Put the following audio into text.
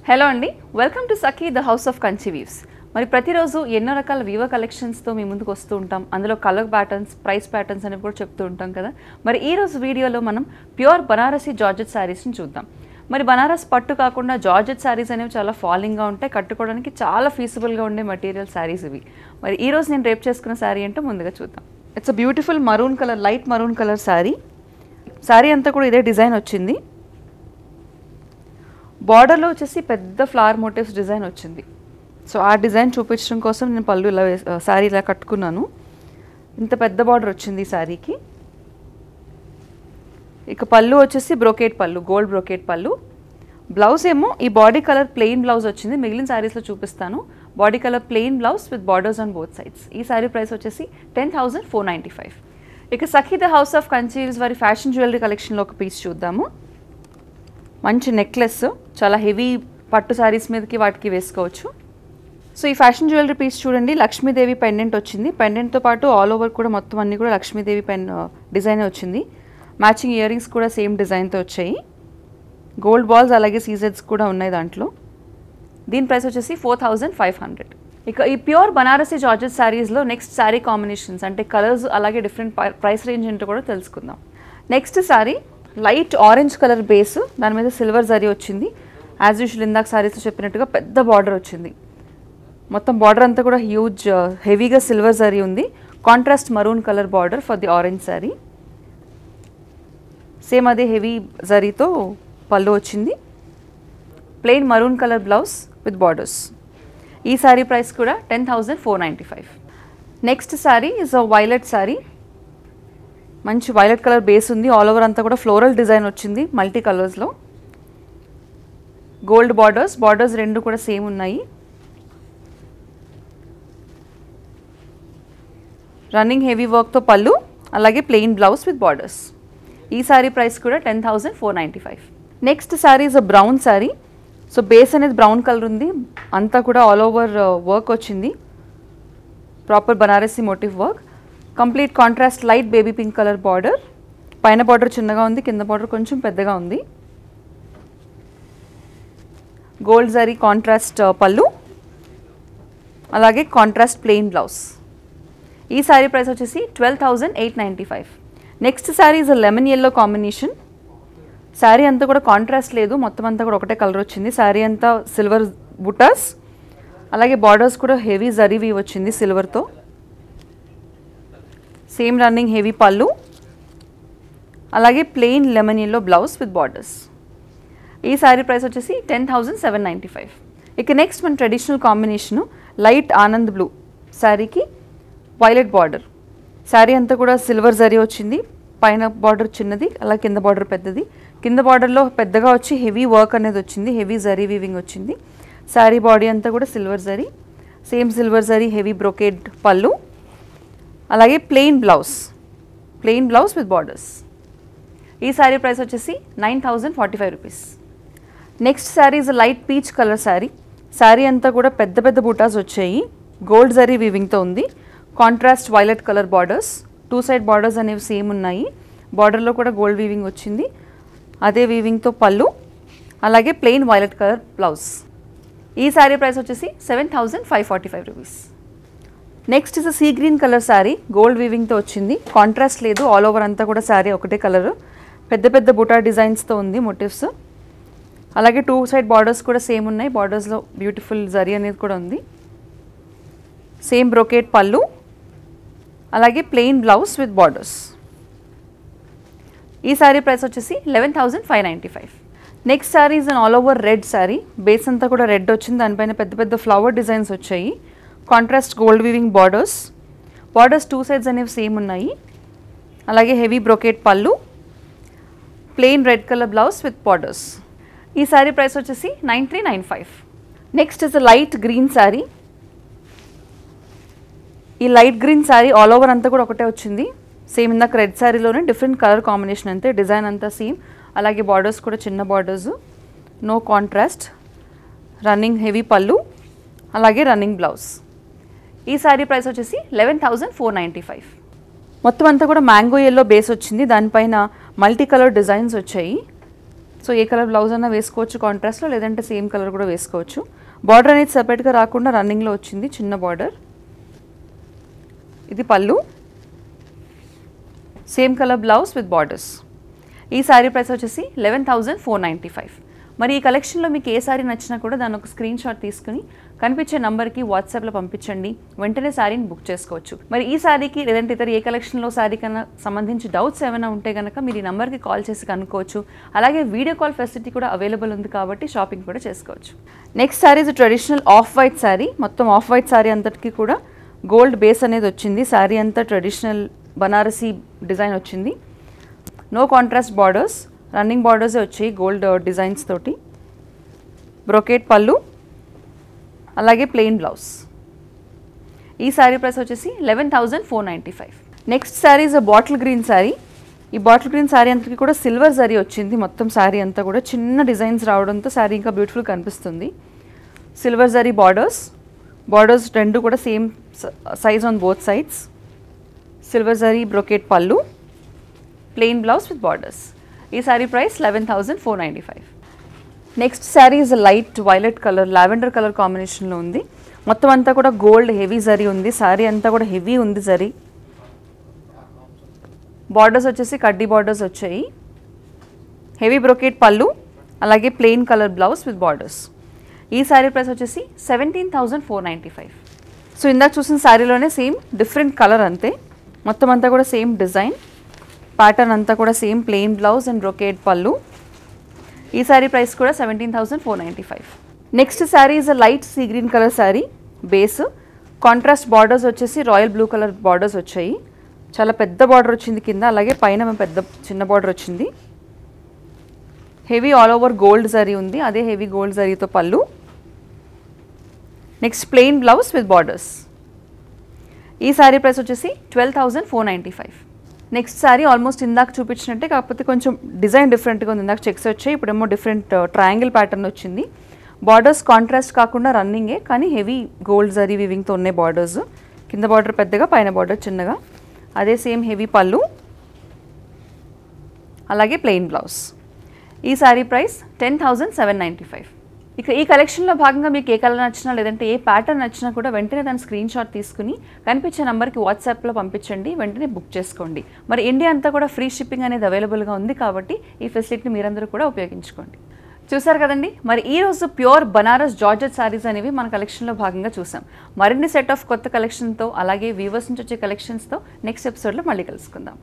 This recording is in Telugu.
హలో అండి, welcome to Sakhi the house of Kanchi weaves. మరి ప్రతిరోజు ఎన్నో రకాల వీవర్ కలెక్షన్స్తో మీ ముందుకు వస్తూ ఉంటాం. అందులో కలర్ ప్యాటర్న్స్, ప్రైస్ ప్యాటర్న్స్ అనేవి కూడా చెప్తూ ఉంటాం కదా. మరి ఈరోజు వీడియోలో మనం ప్యూర్ బనారసి జార్జెట్ శారీస్ని చూద్దాం. మరి బనారస్ పట్టు కాకుండా జార్జెట్ శారీస్ అనేవి చాలా ఫాలింగ్గా ఉంటాయి, కట్టుకోవడానికి చాలా ఫీజిబుల్గా ఉండే మెటీరియల్ శారీస్ ఇవి. మరి ఈరోజు నేను రేప్ చేసుకున్న శారీ ఏంటో ముందుగా చూద్దాం. It's a beautiful maroon colour, light maroon colour sari. Sari అంతా కూడా ఇదే డిజైన్ వచ్చింది. బార్డర్లో వచ్చేసి పెద్ద ఫ్లవర్ మోటివ్స్ డిజైన్ వచ్చింది. సో ఆ డిజైన్ చూపించడం కోసం నేను పళ్ళు ఇలా శారీ ఇలా కట్టుకున్నాను. ఇంత పెద్ద బార్డర్ వచ్చింది ఈ శారీకి. ఇక పళ్ళు వచ్చేసి బ్రోకేట్ పళ్ళు, గోల్డ్ బ్రోకేట్ పళ్ళు. బ్లౌజ్ ఏమో ఈ బాడీ కలర్ ప్లెయిన్ బ్లౌజ్ వచ్చింది. మిగిలిన శారీస్లో చూపిస్తాను. Body colour plain blouse with borders on both sides. ఈ శారీ ప్రైస్ వచ్చేసి 10,495. ఇక Sakhi the house of Kanchi weaves వారి ఫ్యాషన్ జ్యువెలరీ కలెక్షన్లో ఒక పీస్ చూద్దాము. మంచి నెక్లెస్, చాలా హెవీ పట్టు శారీస్ మీదకి వాటికి వేసుకోవచ్చు. సో ఈ ఫ్యాషన్ జ్యువెలరీ పీస్ చూడండి, లక్ష్మీదేవి పెండెంట్ వచ్చింది. పెండెంట్తో పాటు ఆల్ ఓవర్ కూడా మొత్తం అన్నీ కూడా లక్ష్మీదేవి డిజైన్ వచ్చింది. మ్యాచింగ్ ఇయర్ రింగ్స్ కూడా సేమ్ డిజైన్తో వచ్చాయి. గోల్డ్ బాల్స్ అలాగే సీజెడ్స్ కూడా ఉన్నాయి దాంట్లో. దీని ప్రైస్ వచ్చేసి 4,500. ఇక ఈ ప్యూర్ బనారసి జార్జెట్ శారీస్లో నెక్స్ట్ శారీ కాంబినేషన్స్ అంటే కలర్స్ అలాగే డిఫరెంట్ ప్రైస్ రేంజ్ ఏంటో కూడా తెలుసుకుందాం. Next sari light orange colour base, దాని మీద సిల్వర్ జరీ వచ్చింది. యాజ్ యూజువల్ ఇందాక శారీస్లో చెప్పినట్టుగా పెద్ద బార్డర్ వచ్చింది. మొత్తం బార్డర్ అంతా కూడా హ్యూజ్ హెవీగా సిల్వర్ జరీ ఉంది. Contrast maroon colour border for the orange sari. Same అదే హెవీ జరీతో పళ్ళు వచ్చింది. Plain maroon colour blouse with borders. ఈ శారీ ప్రైస్ కూడా 10,495. Next sari is a violet sari. మంచి వైలెట్ కలర్ బేస్ ఉంది. ఆల్ ఓవర్ అంతా కూడా ఫ్లోరల్ డిజైన్ వచ్చింది మల్టీ కలర్స్లో. గోల్డ్ బార్డర్స్ రెండు కూడా సేమ్ ఉన్నాయి. రన్నింగ్ హెవీ వర్క్తో పళ్ళు అలాగే ప్లెయిన్ బ్లౌజ్ విత్ బార్డర్స్. ఈ శారీ ప్రైస్ కూడా 10,495. Next sari is a brown sari. So base అనేది బ్రౌన్ కలర్ ఉంది. అంతా కూడా ఆల్ ఓవర్ వర్క్ వచ్చింది, proper Banarasi motif work. Complete contrast light baby pink colour border. పైన బార్డర్ చిన్నగా ఉంది, కింద బార్డర్ కొంచెం పెద్దగా ఉంది. గోల్డ్ జరీ కాంట్రాస్ట్ పళ్ళు అలాగే కాంట్రాస్ట్ ప్లెయిన్ బ్లౌజ్. ఈ శారీ ప్రైస్ వచ్చేసి 12,895. Next sari is a lemon yellow combination. Sari అంతా కూడా కాంట్రాస్ట్ లేదు, మొత్తం అంతా కూడా ఒకటే కలర్ వచ్చింది. శారీ అంతా సిల్వర్ బుటాస్ అలాగే బార్డర్స్ కూడా హెవీ జరీ వీవ్ వచ్చింది సిల్వర్తో. సేమ్ రన్నింగ్ హెవీ పళ్ళు అలాగే plain lemon yellow blouse with borders. ఈ శారీ ప్రైస్ వచ్చేసి 10,795. ఇక నెక్స్ట్ మన traditional combination light Anand blue శారీకి వైలెట్ బార్డర్. శారీ అంతా కూడా సిల్వర్ జరీ వచ్చింది. పైన బార్డర్ చిన్నది అలాగే కింద బార్డర్ పెద్దది. కింద బార్డర్లో పెద్దగా వచ్చి హెవీ వర్క్ అనేది వచ్చింది, హెవీ జరీ వీవింగ్ వచ్చింది. శారీ బాడీ అంతా కూడా silver zari, same silver zari heavy brocade పళ్ళు అలాగే ప్లెయిన్ బ్లౌజ్ విత్ బార్డర్స్. ఈ శారీ ప్రైస్ వచ్చేసి 9,045 rupees. Next sari is light peach colour sari. Sari అంతా కూడా పెద్ద పెద్ద బూటాస్ వచ్చాయి. గోల్డ్ జరీ వీవింగ్తో ఉంది. Contrast violet colour borders. Two side borders అనేవి సేమ్ ఉన్నాయి. బార్డర్లో కూడా గోల్డ్ వీవింగ్ వచ్చింది. అదే వీవింగ్తో పళ్ళు అలాగే ప్లెయిన్ వైలెట్ కలర్ బ్లౌజ్. ఈ శారీ ప్రైస్ వచ్చేసి 7,545 rupees. Next is sea green colour sari. Gold వీవింగ్తో వచ్చింది. కాంట్రాస్ట్ లేదు, ఆల్ ఓవర్ అంతా కూడా శారీ ఒకటే కలర్. పెద్ద పెద్ద బుటా డిజైన్స్తో ఉంది మోటివ్స్. అలాగే టూ సైడ్ బార్డర్స్ కూడా సేమ్ ఉన్నాయి. బార్డర్స్లో బ్యూటిఫుల్ జరీ అనేది కూడా ఉంది. సేమ్ బ్రోకేట్ పళ్ళు అలాగే ప్లెయిన్ బ్లౌజ్ విత్ బార్డర్స్. ఈ శారీ ప్రైస్ వచ్చేసి 11,595. Next sari is an all over red sari. Base అంతా కూడా రెడ్ వచ్చింది, దానిపైన పెద్ద పెద్ద ఫ్లవర్ డిజైన్స్ వచ్చాయి. Contrast gold weaving borders two sides అనేవి సేమ్ ఉన్నాయి. అలాగే హెవీ బ్రోకేట్ పళ్ళు, plain red colour blouse with borders. ఈ శారీ ప్రైస్ వచ్చేసి 9,395. Next is light green sari. ఈ light green sari all over అంతా కూడా ఒకటే వచ్చింది. సేమ్ ఇందాక రెడ్ శారీలోనే డిఫరెంట్ కలర్ కాంబినేషన్ అంతే. డిజైన్ అంతా సేమ్. అలాగే బార్డర్స్ కూడా చిన్న borders, no contrast. Running heavy పళ్ళు అలాగే రన్నింగ్ బ్లౌజ్. ఈ శారీ ప్రైస్ వచ్చేసి 11,495. మొత్తం అంతా కూడా మ్యాంగో ఎల్లో బేస్ వచ్చింది. దానిపైన మల్టీ కలర్ డిజైన్స్ వచ్చాయి. సో ఏ కలర్ బ్లౌజ్ అన్నా వేసుకోవచ్చు కాంట్రాస్ట్లో, లేదంటే సేమ్ కలర్ కూడా వేసుకోవచ్చు. బార్డర్ అనేది సెపరేట్గా రాకుండా రన్నింగ్లో వచ్చింది, చిన్న బార్డర్. ఇది పళ్ళు, same colour blouse with borders. ఈ శారీ ప్రైస్ వచ్చేసి 11,495. మరి ఈ కలెక్షన్లో మీకు ఏ శారీ నచ్చినా కూడా దాని ఒక స్క్రీన్ షాట్ తీసుకుని కనిపించే నంబర్కి వాట్సాప్లో పంపించండి, వెంటనే శారీని బుక్ చేసుకోవచ్చు. మరి ఈ శారీకి లేదంటే ఇతర ఏ కలెక్షన్లో శారీ కన్నా సంబంధించి డౌట్స్ ఏమైనా ఉంటే కనుక మీరు ఈ నెంబర్కి కాల్ చేసి కనుక్కోవచ్చు. అలాగే వీడియో కాల్ ఫెసిలిటీ కూడా అవైలబుల్ ఉంది కాబట్టి షాపింగ్ కూడా చేసుకోవచ్చు. Next sari is traditional off white sari. మొత్తం ఆఫ్ వైట్ శారీ అంతటికి కూడా గోల్డ్ బేస్ అనేది వచ్చింది. శారీ అంతా ట్రెడిషనల్ బనారసీ డిజైన్ వచ్చింది. నో కాంట్రాస్ట్ బార్డర్స్, రన్నింగ్ బార్డర్సే వచ్చాయి గోల్డ్ డిజైన్స్ తోటి. బ్రొకేట్ పళ్ళు, అలాగే ప్లెయిన్ బ్లౌజ్. ఈ శారీ ప్రైస్ వచ్చేసి 11,495. Next sari is a bottle green sari. ఈ బాటిల్ గ్రీన్ శారీ అంతకి కూడా సిల్వర్ జరీ వచ్చింది. మొత్తం శారీ అంతా కూడా చిన్న డిజైన్స్ రావడంతో శారీ ఇంకా బ్యూటిఫుల్ కనిపిస్తుంది. సిల్వర్ జరీ బార్డర్స్ రెండు కూడా same size on both sides. Silver zari brocade పళ్ళు, ప్లెయిన్ బ్లౌజ్ విత్ బార్డర్స్. ఈ sari price 11,495. Next sari is light violet colour, lavender colour కాంబినేషన్లో ఉంది. మొత్తం అంతా కూడా గోల్డ్ హెవీ జరీ ఉంది. శారీ అంతా కూడా హెవీ ఉంది జరీ. బార్డర్స్ వచ్చేసి కడ్డీ బార్డర్స్ వచ్చాయి. హెవీ బ్రొకేట్ పళ్ళు, అలాగే plain colour blouse with borders. ఈ శారీ ప్రైస్ వచ్చేసి 17,495. సో ఇందాక చూసిన శారీలోనే సేమ్ డిఫరెంట్ కలర్ అంతే. మొత్తం అంతా కూడా సేమ్ డిజైన్, ప్యాటర్న్ అంతా కూడా same plain blouse and brocade పళ్ళు. ఈ శారీ ప్రైస్ కూడా 17,495. Next sari is a light sea green colour sari. Base contrast borders వచ్చేసి రాయల్ బ్లూ కలర్ బార్డర్స్ వచ్చాయి. చాలా పెద్ద బార్డర్ వచ్చింది కింద, అలాగే పైన చిన్న బార్డర్ వచ్చింది. Heavy all over gold zari ఉంది, అదే హెవీ గోల్డ్ జరీతో పళ్ళు. Next plain blouse with borders. ఈ శారీ ప్రైస్ వచ్చేసి 12,495. నెక్స్ట్ శారీ ఆల్మోస్ట్ ఇందాక చూపించినట్టే, కాకపోతే కొంచెం డిజైన్ డిఫరెంట్గా ఉంది. ఇందాక చెక్స్ వచ్చాయి, ఇప్పుడేమో డిఫరెంట్ ట్రయాంగిల్ ప్యాటర్న్ వచ్చింది. బార్డర్స్ కాంట్రాస్ట్ కాకుండా రన్నింగే, కానీ హెవీ గోల్డ్ జరీ వివింగ్తో ఉన్నాయి బార్డర్స్. కింద బార్డర్ పెద్దగా, పైన బార్డర్ చిన్నగా. అదే సేమ్ హెవీ పళ్ళు, అలాగే ప్లెయిన్ బ్లౌజ్. ఈ శారీ ప్రైస్ 10,795. ఇక ఈ కలెక్షన్లో భాగంగా మీకు ఏ కలర్ నచ్చినా లేదంటే ఏ ప్యాటర్న్ నచ్చినా కూడా వెంటనే దాని స్క్రీన్ షాట్ తీసుకుని కనిపించే నెంబర్కి వాట్సాప్లో పంపించండి, వెంటనే బుక్ చేసుకోండి. మరి ఇండియా అంతా కూడా ఫ్రీ షిప్పింగ్ అనేది అవైలబుల్గా ఉంది కాబట్టి ఈ ఫెసిలిటీని మీరందరూ కూడా ఉపయోగించుకోండి. చూసారు కదండి, మరి ఈ రోజు ప్యూర్ బనారస్ జార్జెట్ శారీస్ అనేవి మన కలెక్షన్లో భాగంగా చూసాం. మరిన్ని సెట్ ఆఫ్ కొత్త కలెక్షన్తో అలాగే వీవర్స్ నుంచి వచ్చే కలెక్షన్స్తో నెక్స్ట్ ఎపిసోడ్లో మళ్ళీ కలుసుకుందాం.